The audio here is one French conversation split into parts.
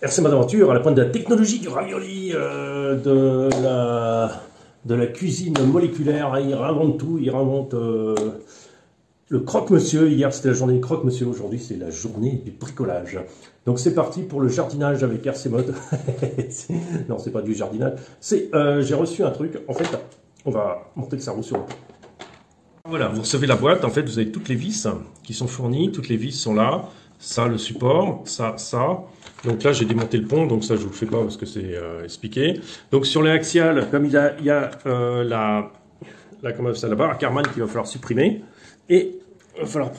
RC Mode Aventure à la pointe de la technologie du ravioli, de la cuisine moléculaire. Il réinvente tout, il réinvente le croque-monsieur. Hier c'était la journée du croque-monsieur, aujourd'hui c'est la journée du bricolage. Donc c'est parti pour le jardinage avec RC Mode. Non, c'est pas du jardinage. J'ai reçu un truc, en fait, on va monter le cerveau sur le pont. Voilà, vous recevez la boîte, en fait vous avez toutes les vis qui sont fournies, toutes les vis sont là. Ça, le support, ça. Donc là, j'ai démonté le pont, donc ça, je vous le fais pas parce que c'est expliqué. Donc sur les axiales, comme il y a comment ça là-bas, un Karman qu'il va falloir supprimer. Et il va falloir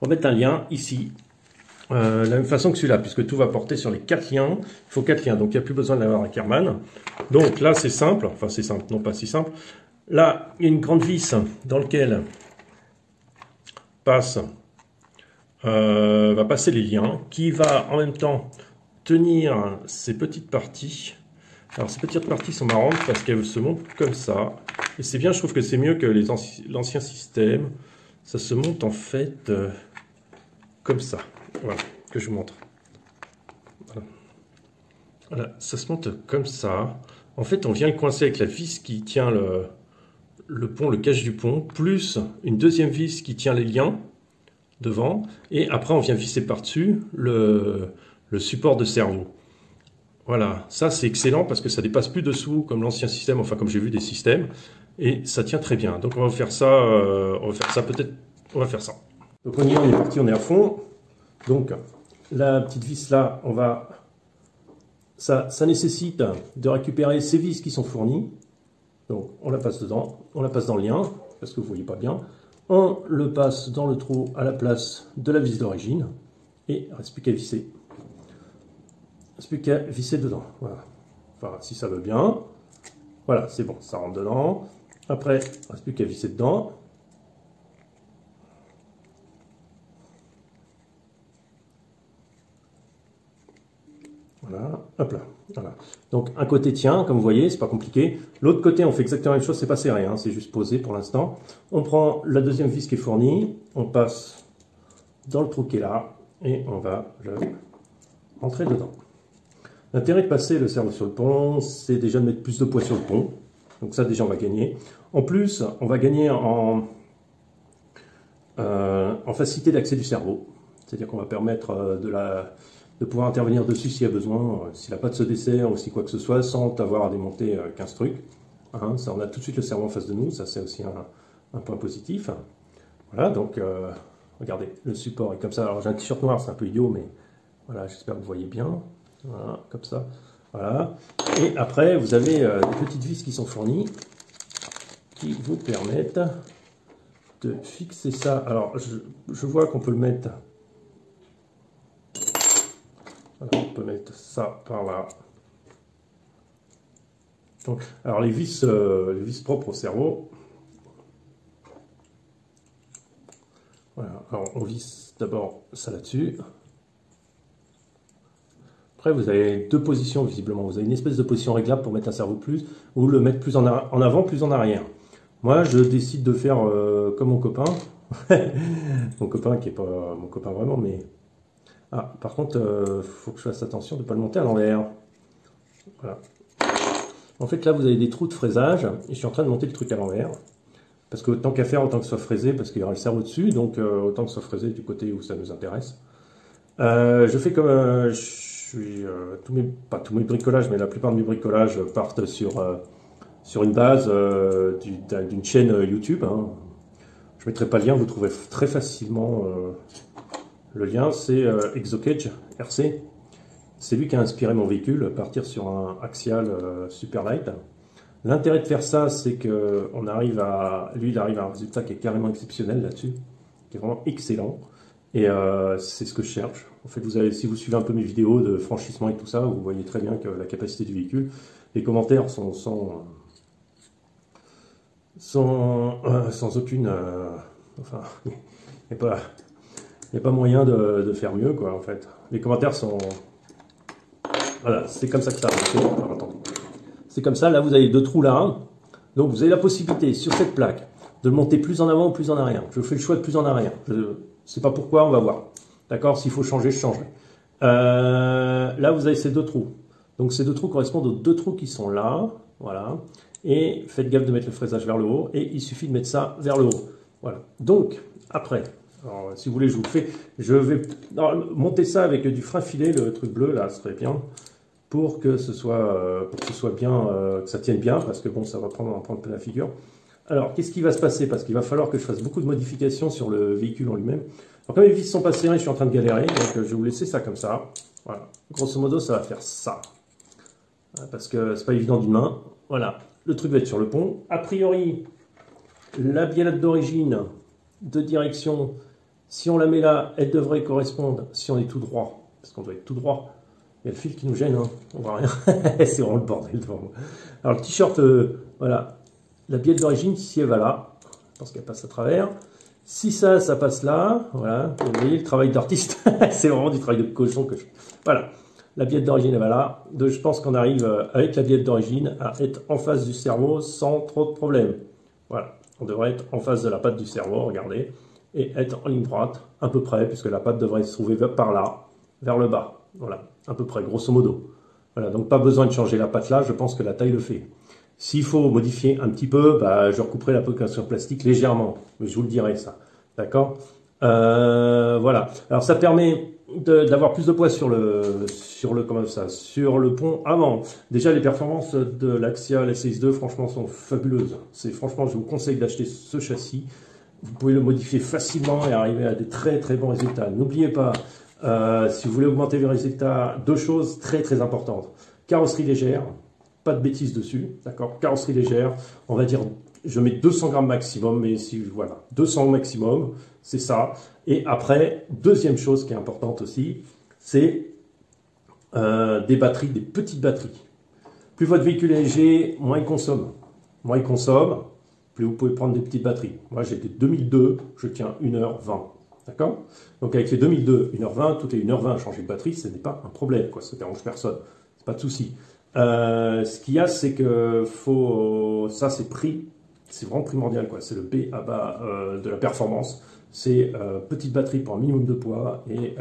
remettre un lien ici. De la même façon que celui-là, puisque tout va porter sur les 4 liens. Il faut 4 liens, donc il n'y a plus besoin d'avoir un Karman. Donc là, c'est simple, enfin c'est simple, non pas si simple. Là, il y a une grande vis dans laquelle va passer les liens, qui va en même temps tenir ces petites parties. Alors ces petites parties sont marrantes parce qu'elles se montent comme ça. Et c'est bien, je trouve que c'est mieux que l'ancien système. Ça se monte en fait comme ça. Voilà, que je vous montre. Voilà, ça se monte comme ça. En fait, on vient le coincer avec la vis qui tient le pont, le cache du pont, plus une deuxième vis qui tient les liens devant, et après on vient visser par-dessus le support de cerveau. Voilà, ça c'est excellent parce que ça dépasse plus dessous comme l'ancien système, enfin comme j'ai vu des systèmes, et ça tient très bien. Donc on va faire ça, peut-être, on va faire ça. Donc on est parti, on est à fond. Donc la petite vis là, ça nécessite de récupérer ces vis qui sont fournies. Donc on la passe dedans, on la passe dans le lien, parce que vous voyez pas bien. On le passe dans le trou à la place de la vis d'origine. Et il ne reste plus qu'à visser. Il ne reste plus qu'à visser dedans. Voilà. Enfin, si ça veut bien. Voilà, c'est bon, ça rentre dedans. Après, il ne reste plus qu'à visser dedans. Voilà, hop là. Voilà. Donc un côté tient, comme vous voyez, c'est pas compliqué. L'autre côté, on fait exactement la même chose, c'est pas serré, hein, c'est juste posé pour l'instant. On prend la deuxième vis qui est fournie, on passe dans le trou qui est là, et on va rentrer dedans. L'intérêt de passer le cerveau sur le pont, c'est déjà de mettre plus de poids sur le pont. Donc ça déjà on va gagner. En plus, on va gagner en facilité d'accès du cerveau. C'est-à-dire qu'on va permettre de pouvoir intervenir dessus s'il y a besoin, s'il n'a pas de se dessert ou si quoi que ce soit, sans avoir à démonter 15 trucs. Hein, ça, on a tout de suite le cerveau en face de nous, ça c'est aussi un point positif. Voilà, donc regardez, le support est comme ça. Alors j'ai un t-shirt noir, c'est un peu idiot, mais voilà, j'espère que vous voyez bien. Voilà, comme ça. Voilà. Et après, vous avez des petites vis qui sont fournies, qui vous permettent de fixer ça. Alors je vois qu'on peut le mettre... Voilà, on peut mettre ça par là. Donc, alors les vis propres au cerveau. Voilà, alors on visse d'abord ça là-dessus. Après, vous avez deux positions visiblement. Vous avez une espèce de position réglable pour mettre un cerveau plus, ou le mettre plus en avant, plus en arrière. Moi, je décide de faire comme mon copain. Mon copain qui n'est pas mon copain vraiment, mais... Ah, par contre, faut que je fasse attention de ne pas le monter à l'envers. Voilà. En fait, là, vous avez des trous de fraisage, et je suis en train de monter le truc à l'envers. Parce que tant qu'à faire, autant que ce soit fraisé, parce qu'il y aura le cerveau dessus, donc autant que ce soit fraisé du côté où ça nous intéresse. Je fais comme... pas tous mes bricolages, mais la plupart de mes bricolages partent sur une base d'une chaîne YouTube. Hein. Je ne mettrai pas le lien, vous trouverez très facilement... Le lien, c'est Exocage RC. C'est lui qui a inspiré mon véhicule, partir sur un axial super light. L'intérêt de faire ça, c'est que lui, il arrive à un résultat qui est carrément exceptionnel là-dessus, qui est vraiment excellent. Et c'est ce que je cherche. En fait, si vous suivez un peu mes vidéos de franchissement et tout ça, vous voyez très bien que la capacité du véhicule, les commentaires sont sans aucune... enfin, il n'y a pas moyen de faire mieux, quoi, en fait. Les commentaires sont... Voilà, c'est comme ça que ça arrive. C'est comme ça, là, vous avez deux trous là. Donc, vous avez la possibilité, sur cette plaque, de le monter plus en avant ou plus en arrière. Je fais le choix de plus en arrière. Je ne sais pas pourquoi, on va voir. D'accord, s'il faut changer, je changerai. Là, vous avez ces deux trous. Donc ces deux trous correspondent aux deux trous qui sont là. Voilà. Et faites gaffe de mettre le fraisage vers le haut. Et il suffit de mettre ça vers le haut. Voilà. Donc, après, alors, si vous voulez, je vous le fais. Je vais monter ça avec du frein filet, le truc bleu, là, ce serait bien. Pour que ce soit bien, que ça tienne bien. Parce que bon, ça va prendre plein la figure. Alors, qu'est-ce qui va se passer? Parce qu'il va falloir que je fasse beaucoup de modifications sur le véhicule en lui-même. Alors, comme les vis sont pas serrées, je suis en train de galérer. Donc, je vais vous laisser ça comme ça. Voilà. Grosso modo, ça va faire ça. Parce que c'est pas évident d'une main. Voilà. Le truc va être sur le pont. A priori, la biellette d'origine de direction, si on la met là, elle devrait correspondre si on est tout droit. Parce qu'on doit être tout droit. Il y a le fil qui nous gêne. Hein. On voit rien. C'est vraiment le bordel devant moi. Alors, le t-shirt, voilà. La biellette d'origine, si elle va là, parce qu'elle passe à travers. Si ça passe là, voilà. Vous voyez le travail d'artiste. C'est vraiment du travail de cochon que je fais. Voilà. La biellette d'origine, elle va là. Donc, je pense qu'on arrive avec la biellette d'origine à être en face du cerveau sans trop de problèmes. Voilà. On devrait être en face de la patte du cerveau, regardez. Et être en ligne droite, à peu près, puisque la patte devrait se trouver par là, vers le bas. Voilà. À peu près, grosso modo. Voilà. Donc, pas besoin de changer la patte là. Je pense que la taille le fait. S'il faut modifier un petit peu, bah, je recouperai la pocation plastique légèrement. Mais je vous le dirai, ça. D'accord? Voilà. Alors, ça permet d'avoir plus de poids sur le pont avant. Déjà, les performances de l'Axial SX2, franchement, sont fabuleuses. Franchement, je vous conseille d'acheter ce châssis. Vous pouvez le modifier facilement et arriver à des très très bons résultats. N'oubliez pas, si vous voulez augmenter les résultats, deux choses très très importantes. Carrosserie légère, pas de bêtises dessus, d'accord? Carrosserie légère, on va dire, je mets 200 grammes maximum, mais si, voilà, 200 maximum, c'est ça. Et après, deuxième chose qui est importante aussi, c'est des batteries, des petites batteries. Plus votre véhicule est léger, moins il consomme. Moins il consomme, plus vous pouvez prendre des petites batteries. Moi, j'ai des 2002, je tiens 1h20. D'accord? Donc, avec les 2002, 1h20, toutes les 1h20 à changer de batterie, ce n'est pas un problème, quoi. Ça ne dérange personne. C'est pas de souci. Ce qu'il y a, c'est que ça, c'est vraiment primordial, quoi. C'est le B à bas de la performance. C'est petite batterie pour un minimum de poids et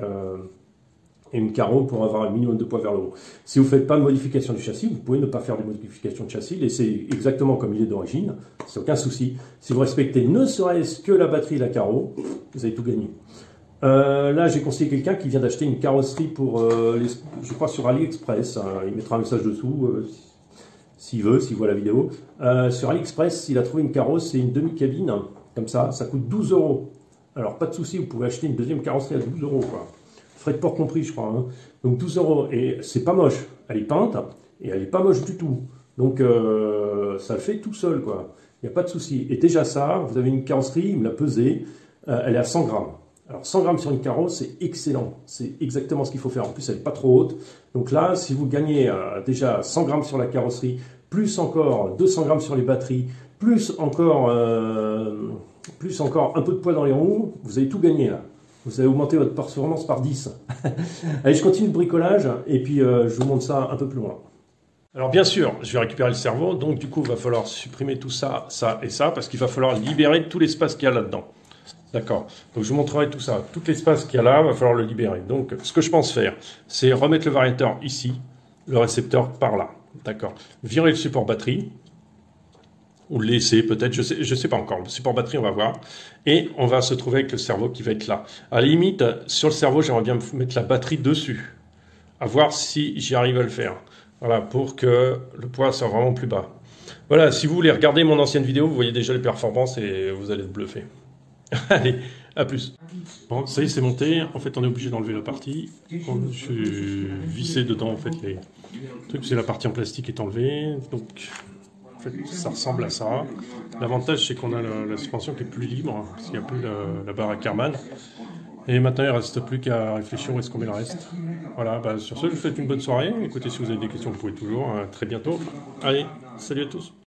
une carreau pour avoir un minimum de poids vers le haut. Si vous ne faites pas de modification du châssis, vous pouvez ne pas faire de modification de châssis, laisser exactement comme il est d'origine, c'est aucun souci. Si vous respectez ne serait-ce que la batterie et la carreau, vous avez tout gagné. Là, j'ai conseillé quelqu'un qui vient d'acheter une carrosserie pour, je crois, sur AliExpress. Hein, il mettra un message dessous s'il voit la vidéo. Sur AliExpress, il a trouvé une carrosse et une demi-cabine, comme ça coûte 12 €. Alors, pas de souci, vous pouvez acheter une deuxième carrosserie à 12 €, quoi. Frais de port compris, je crois. Hein. Donc 12 €. Et c'est pas moche. Elle est peinte et elle est pas moche du tout. Donc ça le fait tout seul, quoi. Il n'y a pas de souci. Et déjà ça, vous avez une carrosserie, il me l'a pesée, elle est à 100 grammes. Alors 100 grammes sur une carrosse, c'est excellent. C'est exactement ce qu'il faut faire. En plus, elle n'est pas trop haute. Donc là, si vous gagnez déjà 100 grammes sur la carrosserie, plus encore 200 grammes sur les batteries, plus encore un peu de poids dans les roues, vous avez tout gagné là. Vous avez augmenté votre performance par 10. Allez, je continue le bricolage et puis je vous montre ça un peu plus loin. Alors bien sûr, je vais récupérer le cerveau, donc du coup, il va falloir supprimer tout ça, ça et ça, parce qu'il va falloir libérer tout l'espace qu'il y a là-dedans. D'accord. Donc je vous montrerai tout ça. Tout l'espace qu'il y a là, il va falloir le libérer. Donc ce que je pense faire, c'est remettre le variateur ici, le récepteur par là. D'accord. Virer le support batterie. Ou le laisser peut-être, je sais pas encore. Le support batterie, on va voir. Et on va se trouver avec le cerveau qui va être là. À la limite, sur le cerveau, j'aimerais bien mettre la batterie dessus. À voir si j'y arrive à le faire. Voilà, pour que le poids soit vraiment plus bas. Voilà, si vous voulez regarder mon ancienne vidéo, vous voyez déjà les performances et vous allez être bluffé. Allez, à plus. Bon, ça y est, c'est monté. En fait, on est obligé d'enlever la partie. Je suis vissé dedans, en fait, les trucs. C'est la partie en plastique est enlevée. Donc, en fait, ça ressemble à ça. L'avantage, c'est qu'on a la suspension qui est plus libre, parce qu'il n'y a plus la barre à Karman. Et maintenant, il ne reste plus qu'à réfléchir où est-ce qu'on met le reste. Voilà, bah, sur ce, je vous souhaite une bonne soirée. Écoutez, si vous avez des questions, vous pouvez toujours. À très bientôt. Allez, salut à tous.